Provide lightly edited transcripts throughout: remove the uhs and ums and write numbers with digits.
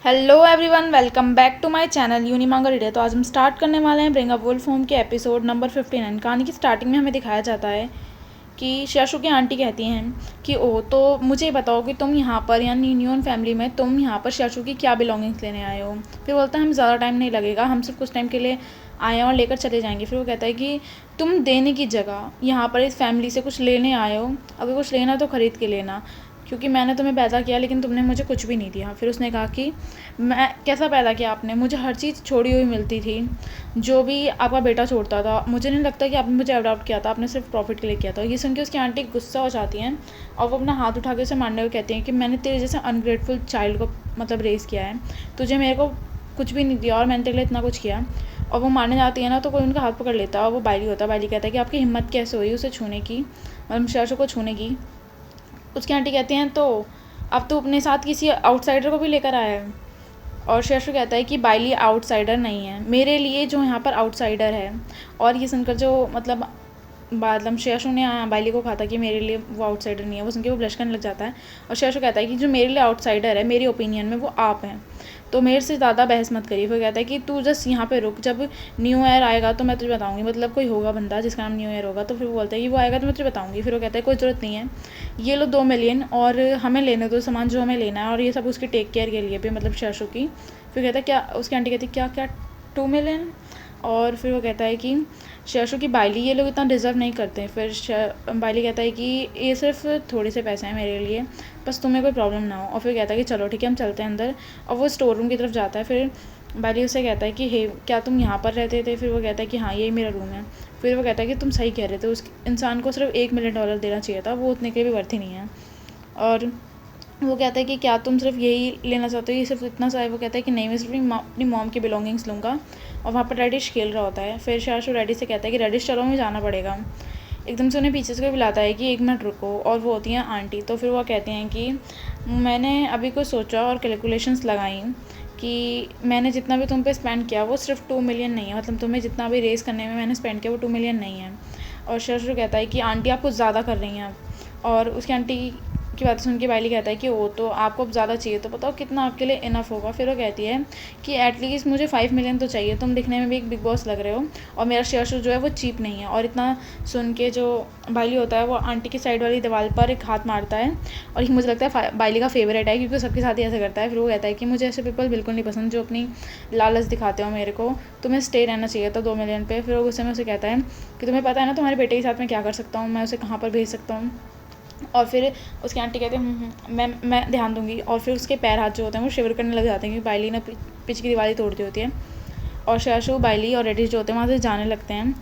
Hello everyone, welcome back to my channel Unimanga reader. तो आज हम स्टार्ट करने वाले हैं ब्रिंग अप वुल्फ होम के एपिसोड नंबर 59। कहानी की स्टार्टिंग में हमें दिखाया जाता है कि शशु की आंटी कहती हैं कि ओह, तो मुझे बताओ कि तुम यहाँ पर यानी न्यून फैमिली में तुम यहाँ पर शशु की क्या बिलोंगिंग्स लेने आए हो। फिर बोलता है हम ज़्यादा टाइम नहीं लगेगा, हम सिर्फ कुछ टाइम के लिए आए हैं और लेकर चले जाएंगे। फिर वो कहता है कि तुम देने की जगह यहाँ पर इस फैमिली से कुछ लेने आए हो, अगर कुछ लेना तो ख़रीद के लेना, क्योंकि मैंने तुम्हें पैदा किया लेकिन तुमने मुझे कुछ भी नहीं दिया। फिर उसने कहा कि मैं कैसा पैदा किया आपने, मुझे हर चीज़ छोड़ी हुई मिलती थी, जो भी आपका बेटा छोड़ता था। मुझे नहीं लगता कि आपने मुझे अडॉप्ट किया था, आपने सिर्फ प्रॉफिट के लिए किया था। ये सुन के उसकी आंटी गुस्सा हो जाती हैं और वो अपना हाथ उठा के उसे मारने को कहती हैं कि मैंने तेरे जैसे अनग्रेटफुल चाइल्ड को मतलब रेस किया है, तुझे मेरे को कुछ भी नहीं दिया और मैंने तेरे लिए इतना कुछ किया। और वो मारने जाती है ना, तो कोई उनका हाथ पकड़ लेता है और वो बाइली होता है। बाइली कहता है कि आपकी हिम्मत कैसे हुई उसे छूने की, मतलब शशु को छूने की। उसकी आंटी कहती हैं तो अब तो अपने साथ किसी आउटसाइडर को भी लेकर आया है। और शशु कहता है कि बाइली आउटसाइडर नहीं है, मेरे लिए जो यहाँ पर आउटसाइडर है। और ये सुनकर जो मतलब शशु ने बाइली को कहा था कि मेरे लिए वो आउटसाइडर नहीं है, वो सुनकर वो ब्लश करने लग जाता है। और शशु कहता है कि जो मेरे लिए आउटसाइडर है मेरी ओपिनियन में वो आप हैं, तो मेरे से ज़्यादा बहस मत करिए। फिर कहता है कि तू जस्ट यहाँ पे रुक, जब न्यू ईयर आएगा तो मैं तुझे बताऊँगी, मतलब कोई होगा बंदा जिसका नाम न्यू ईयर होगा। तो फिर वो बोलता है कि वो आएगा तो मैं तुझे बताऊँगी। फिर वो कहता है कोई ज़रूरत नहीं है, ये लो 2 मिलियन और हमें लेने दो सामान जो हमें लेना है, और ये सब उसकी टेक केयर के लिए भी, मतलब शशु की। फिर कहता है क्या, उसकी आंटी कहती है क्या क्या 2 मिलियन। और फिर वो कहता है कि शशु की बाइली ये लोग इतना डिज़र्व नहीं करते। फिर बाइली कहता है कि ये सिर्फ थोड़े से पैसे हैं मेरे लिए, बस तुम्हें कोई प्रॉब्लम ना हो। और फिर कहता है कि चलो ठीक है हम चलते हैं अंदर। और वो स्टोर रूम की तरफ जाता है। फिर बाइली उसे कहता है कि हे, क्या तुम यहाँ पर रहते थे। फिर वो कहता है कि हाँ यही मेरा रूम है। फिर वो कहता है कि तुम सही कह रहे थे, उस इंसान को सिर्फ $1 मिलियन देना चाहिए था, वो उतने के भी वर्थ ही नहीं है। और वो कहता है कि क्या तुम सिर्फ यही लेना चाहते हो, ये सिर्फ इतना सा है। वो कहता है कि नहीं, मैं सिर्फ अपनी मॉम की बिलोंगिंग्स लूँगा। और वहाँ पर रेडिश खेल रहा होता है। फिर शशु रेडिश से कहता है कि रेडिश चलो हमें जाना पड़ेगा। एकदम से उन्हें पीछे से कोई बुलाता है कि 1 मिनट रुको, और वो होती हैं आंटी। तो फिर वो कहते हैं कि मैंने अभी कुछ सोचा और कैलकुलेशंस लगाई कि मैंने जितना भी तुम पे स्पेंड किया वो सिर्फ 2 मिलियन नहीं है, मतलब तुम्हें जितना भी रेस करने में मैंने स्पेंड किया वो 2 मिलियन नहीं है। और शशु कहता है कि आंटी आप कुछ ज़्यादा कर रही हैं। और उसकी आंटी की बात सुन के बाइली कहता है कि वो तो आपको अब ज़्यादा चाहिए, तो बताओ कितना आपके लिए इनफ होगा। फिर वो कहती है कि एटलीस्ट मुझे 5 मिलियन तो चाहिए, तुम दिखने में भी एक बिग बॉस लग रहे हो और मेरा शशु जो है वो चीप नहीं है। और इतना सुन के जो बाइली होता है वो आंटी की साइड वाली दीवार पर एक हाथ मारता है, और ये मुझे लगता है बाइली का फेवरेट है क्योंकि सबके साथ ही ऐसा करता है। फिर वो कहता है कि मुझे ऐसे पीपल बिल्कुल नहीं पसंद जो अपनी लालच दिखाते हो मेरे को, तुम्हें स्टे रहना चाहिए था 2 मिलियन पे। फिर वो गुस्से में उसे कहता है कि तुम्हें पता है ना तुम्हारे बेटे के साथ मैं क्या कर सकता हूँ, मैं उसे कहाँ पर भेज सकता हूँ। और फिर उसकी आंटी कहते हैं मैं ध्यान दूंगी। और फिर उसके पैर हाथ जो होते हैं वो शिवर करने लग जाते हैं क्योंकि बाइली ने पीछे की दीवार तोड़ दी होती है। और शशु, बाइली और रेडिश जो होते हैं वहाँ से जाने लगते हैं।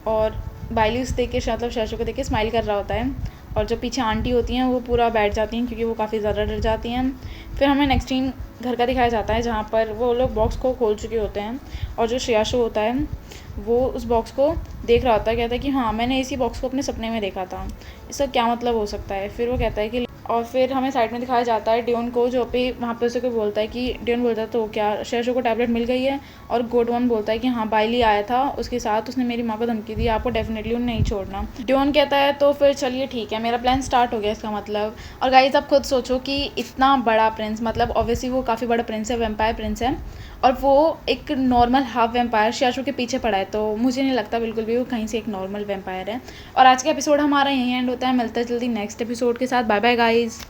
और बाइली उस देख के मतलब शशु को देख के स्माइल कर रहा होता है। और जो पीछे आंटी होती हैं वो पूरा बैठ जाती हैं क्योंकि वो काफ़ी ज़्यादा डर जाती हैं। फिर हमें नेक्स्ट सीन घर का दिखाया जाता है जहाँ पर वो लोग बॉक्स को खोल चुके होते हैं। और जो शशु होता है वो उस बॉक्स को देख रहा होता है, कहता है कि हाँ मैंने इसी बॉक्स को अपने सपने में देखा था, इसका क्या मतलब हो सकता है। फिर वो कहता है कि, और फिर हमें साइड में दिखाया जाता है डियोन को, जो पे वहाँ पे उसे कोई बोलता है कि डियोन बोलता है तो क्या शशु को टैबलेट मिल गई है। और गोडवन बोलता है कि हाँ बाइली आया था उसके साथ, उसने मेरी माँ को धमकी दी, आपको डेफिनेटली उन्हें नहीं छोड़ना। डियोन कहता है तो फिर चलिए ठीक है, मेरा प्लान स्टार्ट हो गया इसका मतलब। और गाइस आप खुद सोचो कि इतना बड़ा प्रिंस, मतलब ऑब्वियसली वो काफ़ी बड़ा प्रिंस है, वेम्पायर प्रिंस है, और वो एक नॉर्मल हाफ वेम्पायर शशु के पीछे पड़ा है। तो मुझे नहीं लगता बिल्कुल भी वो कहीं से एक नॉर्मल वेम्पायर है। और आज का एपिसोड हमारा यहीं एंड होता है, मिलता है जल्दी नेक्स्ट एपिसोड के साथ। Bye bye guys.